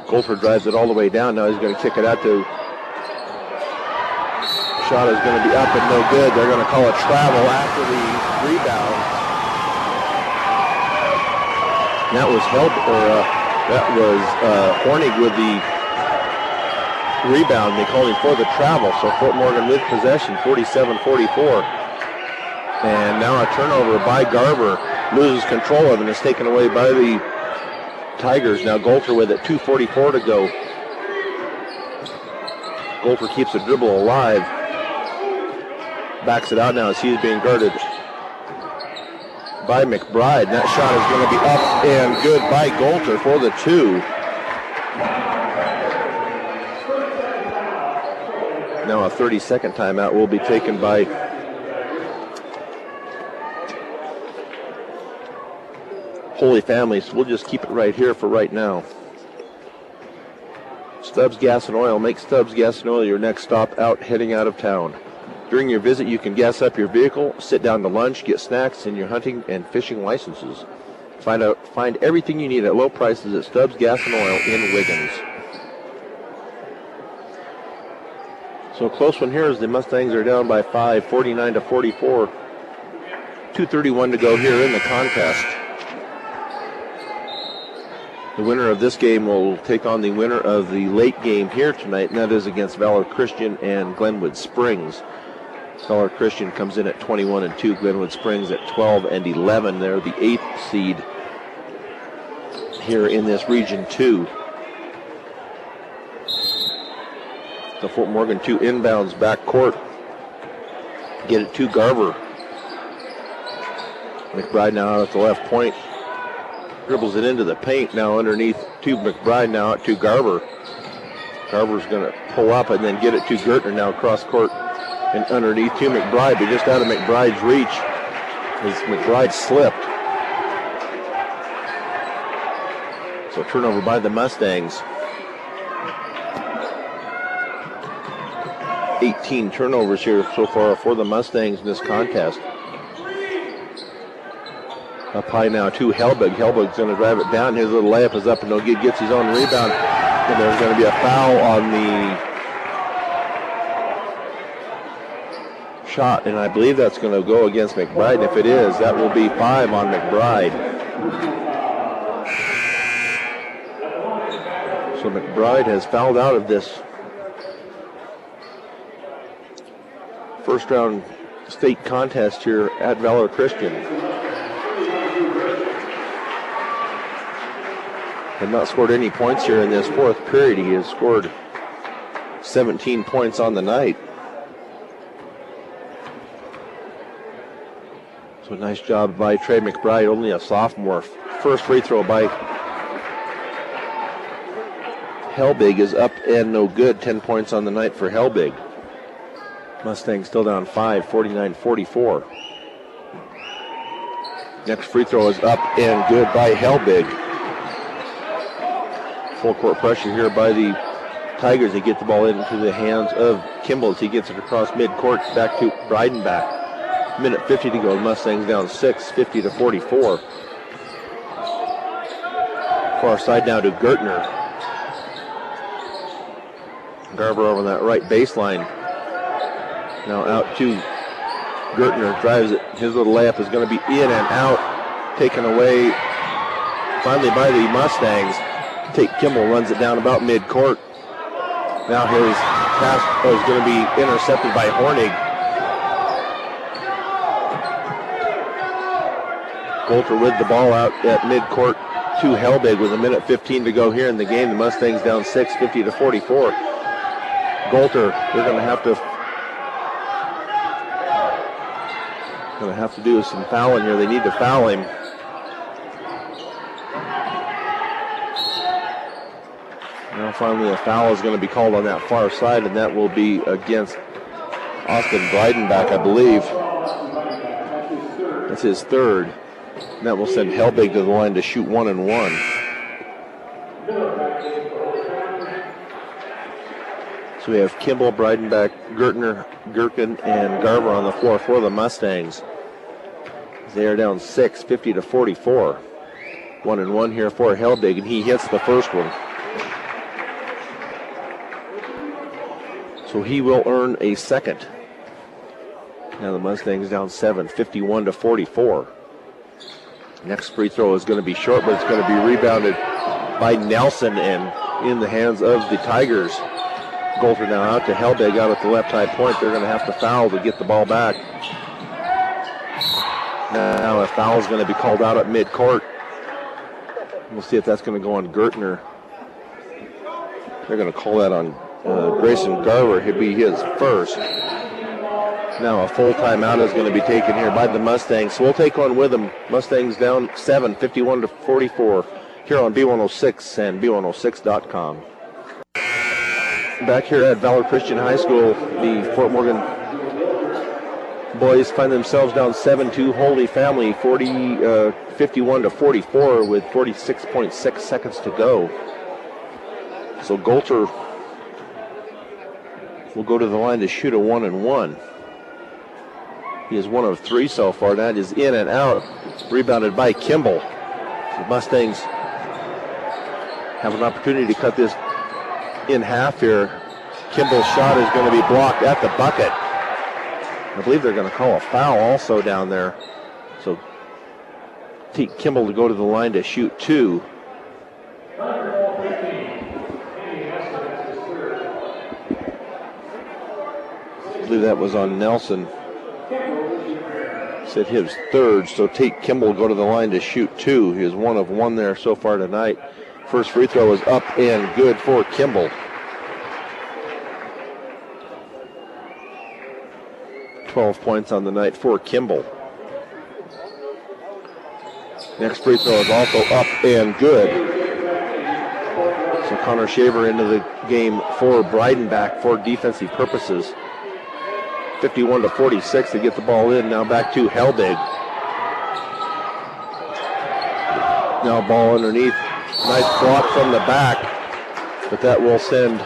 Golter drives it all the way down. Now he's going to kick it out to... Shot is going to be up and no good. They're going to call it travel after the rebound. That was Hornig with the rebound. They called him for the travel. So Fort Morgan with possession, 47-44. And now a turnover by Garver. Loses control of it and is taken away by the Tigers. Now Golter with it, 2:44 to go. Golter keeps the dribble alive. Backs it out now as he's being guarded by McBride. That shot is going to be up and good by Golter for the 2. Now a 30-second timeout will be taken by Holy Family. So we'll just keep it right here for right now. Stubbs Gas and Oil. Make Stubbs Gas and Oil your next stop out heading out of town. During your visit, you can gas up your vehicle, sit down to lunch, get snacks, and your hunting and fishing licenses. Find everything you need at low prices at Stubbs Gas and Oil in Wiggins. So a close one here as the Mustangs are down by 5, 49-44. 2:31 to go here in the contest. The winner of this game will take on the winner of the late game here tonight, and that is against Valor Christian and Glenwood Springs. Valor Christian comes in at 21-2, Glenwood Springs at 12-11. They're the 8th seed here in this Region 2. The Fort Morgan 2 inbounds back court. Get it to Garver. McBride now out at the left point. Dribbles it into the paint now underneath to McBride, now out to Garver. Garver's going to pull up and then get it to Gertner now across court and underneath to McBride, but just out of McBride's reach as McBride slipped. So turnover by the Mustangs. 18 turnovers here so far for the Mustangs in this contest. Up high now to Helbig. Helbig's going to drive it down. His little layup is up and no good. Gets his own rebound. And there's going to be a foul on the shot. And I believe that's going to go against McBride. And if it is, that will be 5 on McBride. So McBride has fouled out of this first round state contest here at Valor Christian. Had not scored any points here in this fourth period. He has scored 17 points on the night. So nice job by Trey McBride, only a sophomore. First free throw by Helbig is up and no good. 10 points on the night for Helbig. Mustangs still down 5, 49-44. Next free throw is up and good by Helbig. Full court pressure here by the Tigers. They get the ball into the hands of Kimball as he gets it across midcourt back to Breidenbach. Minute 50 to go. The Mustangs down 6, 50-44. Far side now to Gertner. Garver over on that right baseline. Now out to Gertner. Drives it. His little layup is going to be in and out. Taken away finally by the Mustangs. Tate Kimball runs it down about midcourt. Now his pass is going to be intercepted by Hornig. Golter with the ball out at midcourt to Helbig with a minute 15 to go here in the game. The Mustangs down 6, 50-44. Golter, they're going to have to do some fouling here. They need to foul him. Now finally a foul is going to be called on that far side, and that will be against Austin Breidenbach, I believe. That's his third. And that will send Helbig to the line to shoot 1-1. So we have Kimball, Breidenbach, Gertner, Gherkin, and Garver on the floor for the Mustangs. They are down 6, 50-44. 1-1 here for Helbig, and he hits the first one. So he will earn a second. Now the Mustangs down 7, 51-44. Next free throw is going to be short, but it's going to be rebounded by Nelson and in the hands of the Tigers. Golter now out to Helbig out at the left high point. They're going to have to foul to get the ball back. Now a foul is going to be called out at midcourt. We'll see if that's going to go on Gertner. They're going to call that on Grayson Garver. He'll be his first. Now a full timeout is going to be taken here by the Mustangs. So we'll take one with them. Mustangs down 7, 51-44 here on B106 and B106.com. Back here at Valor Christian High School, the Fort Morgan boys find themselves down 7-2. Holy Family 51-44 with 46.6 seconds to go. So Golter will go to the line to shoot a 1-and-1. He is 1 of 3 so far. That is in and out. Rebounded by Kimball. The Mustangs have an opportunity to cut this in half here. Kimball's shot is going to be blocked at the bucket. I believe they're going to call a foul also down there. So Teak Kimball to go to the line to shoot 2. I believe that was on Nelson. Said his third, so Tate Kimball go to the line to shoot 2. He is 1 of 1 there so far tonight. First free throw is up and good for Kimball. 12 points on the night for Kimball. Next free throw is also up and good. So Connor Shaver into the game for Breidenbach for defensive purposes. 51-46 to get the ball in. Now back to Helbig. Now ball underneath. Nice block from the back, but that will send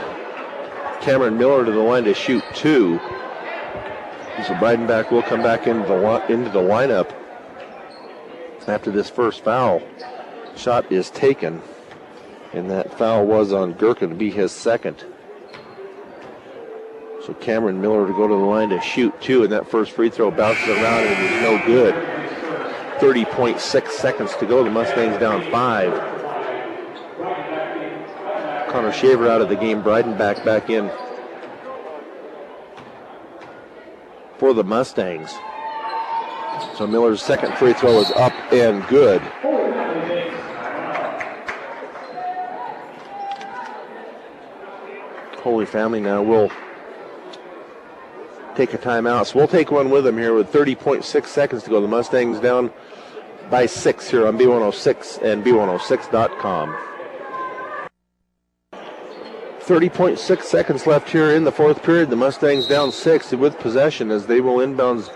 Cameron Miller to the line to shoot 2. So Breidenbach will come back into the lineup after this first foul. Shot is taken, and that foul was on Gherkin to be his second. So Cameron Miller to go to the line to shoot 2, and that first free throw bounces around and is no good. 30.6 seconds to go. The Mustangs down 5. Connor Shaver out of the game. Breidenbach back in for the Mustangs. So Miller's second free throw is up and good. Holy Family now will take a timeout. So we'll take one with them here with 30.6 seconds to go. The Mustangs down by 6 here on B106 and B106.com. 30.6 seconds left here in the fourth period. The Mustangs down 6 with possession as they will inbounds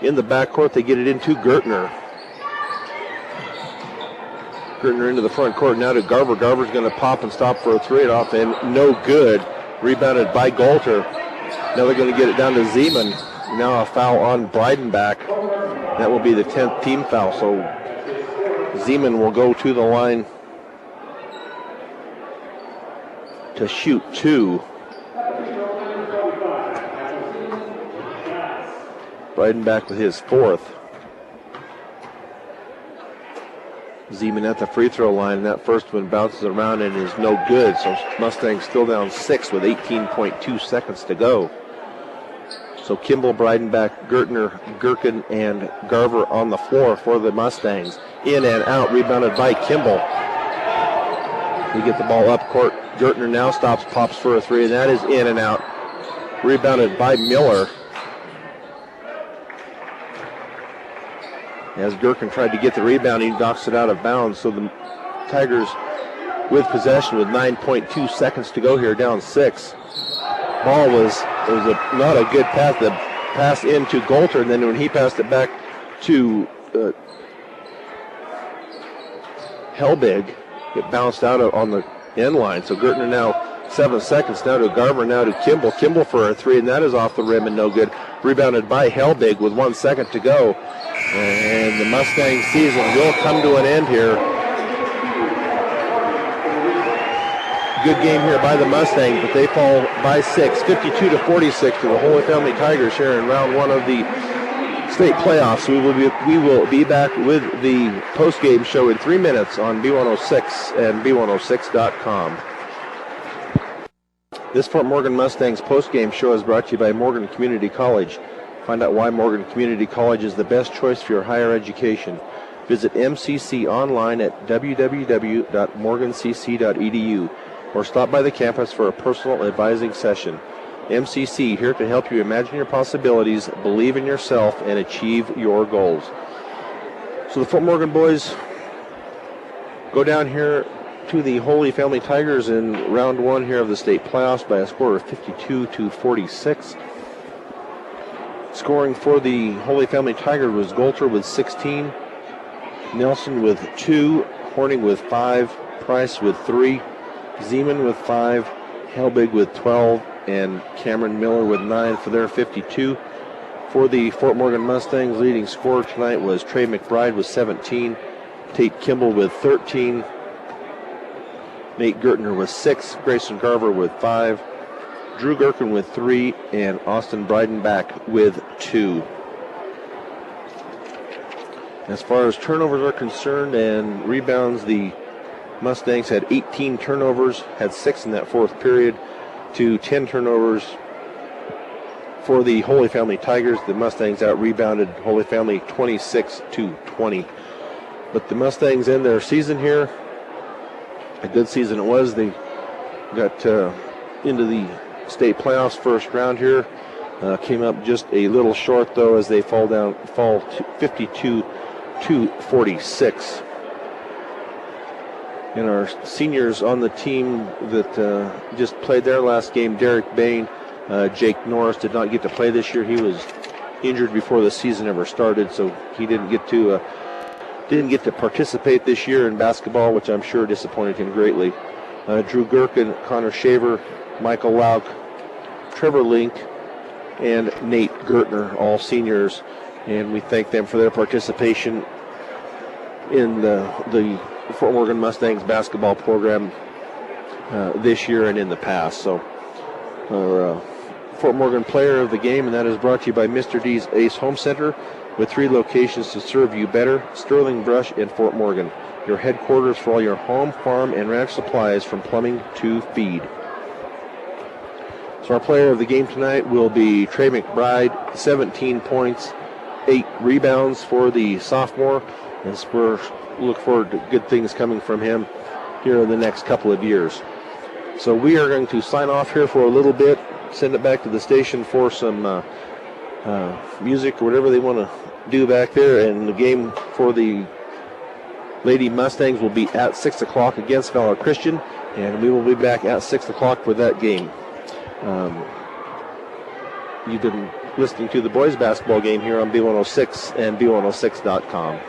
in the backcourt. They get it into Gertner. Gertner into the front court now to Garver. Garver's going to pop and stop for a 3-off and no good. Rebounded by Golter. Now they're going to get it down to Zeman. Now a foul on Breidenbach. That will be the 10th team foul. So Zeman will go to the line to shoot 2. Breidenbach with his 4th. Zeman at the free throw line. That first one bounces around and is no good. So Mustangs still down 6 with 18.2 seconds to go. So Kimball, Breidenbach, Gertner, Gherkin, and Garver on the floor for the Mustangs. In and out, rebounded by Kimball. We get the ball up court. Gertner now stops, pops for a 3, and that is in and out. Rebounded by Miller. As Gherkin tried to get the rebound, he knocks it out of bounds. So the Tigers with possession with 9.2 seconds to go here, down 6. Ball was not a good pass. The pass into Golter, and then when he passed it back to Helbig, it bounced out on the end line. So Gertner now 7 seconds now to Garver, now to Kimball. Kimball for a 3, and that is off the rim and no good. Rebounded by Helbig with 1 second to go. And the Mustang season will come to an end here. Good game here by the Mustangs, but they fall by 6, 52-46 to the Holy Family Tigers here in round 1 of the state playoffs. We will be back with the post-game show in 3 minutes on B106 and B106.com. This Fort Morgan Mustangs post-game show is brought to you by Morgan Community College. Find out why Morgan Community College is the best choice for your higher education. Visit MCC online at www.morgancc.edu or stop by the campus for a personal advising session. MCC, here to help you imagine your possibilities, believe in yourself, and achieve your goals. So the Fort Morgan boys go down here to the Holy Family Tigers in round one here of the state playoffs by a score of 52-46. Scoring for the Holy Family Tigers was Golter with 16, Nelson with 2, Horning with 5, Price with 3, Zeman with 5, Helbig with 12, and Cameron Miller with 9 for their 52. For the Fort Morgan Mustangs, leading scorer tonight was Trey McBride with 17, Tate Kimball with 13, Nate Gertner with 6, Grayson Garver with 5, Drew Gerken with 3, and Austin Breidenbach with 2. As far as turnovers are concerned and rebounds, the Mustangs had 18 turnovers, had 6 in that fourth period, to 10 turnovers for the Holy Family Tigers. The Mustangs out-rebounded Holy Family 26-20. But the Mustangs end their season here. A good season it was. They got into the state playoffs first round here. Came up just a little short, though, as they fall to 52-46. And our seniors on the team that just played their last game, Derek Bain, Jake Norris did not get to play this year. He was injured before the season ever started, so he didn't get to participate this year in basketball, which I'm sure disappointed him greatly. Drew Gerken, Connor Shaver, Michael Lauk, Trevor Link, and Nate Gertner, all seniors, and we thank them for their participation in the Fort Morgan Mustangs basketball program this year and in the past. So our Fort Morgan player of the game, and that is brought to you by Mr. D's Ace Home Center, with 3 locations to serve you better: Sterling, Brush, and Fort Morgan. Your headquarters for all your home, farm, and ranch supplies, from plumbing to feed. So our player of the game tonight will be Trey McBride, 17 points, 8 rebounds for the sophomore, and we're look forward to good things coming from him here in the next couple of years. So we are going to sign off here for a little bit, send it back to the station for some music or whatever they want to do back there, and the game for the Lady Mustangs will be at 6 o'clock against Valor Christian, and we will be back at 6 o'clock for that game. You've been listening to the boys basketball game here on B106 and B106.com.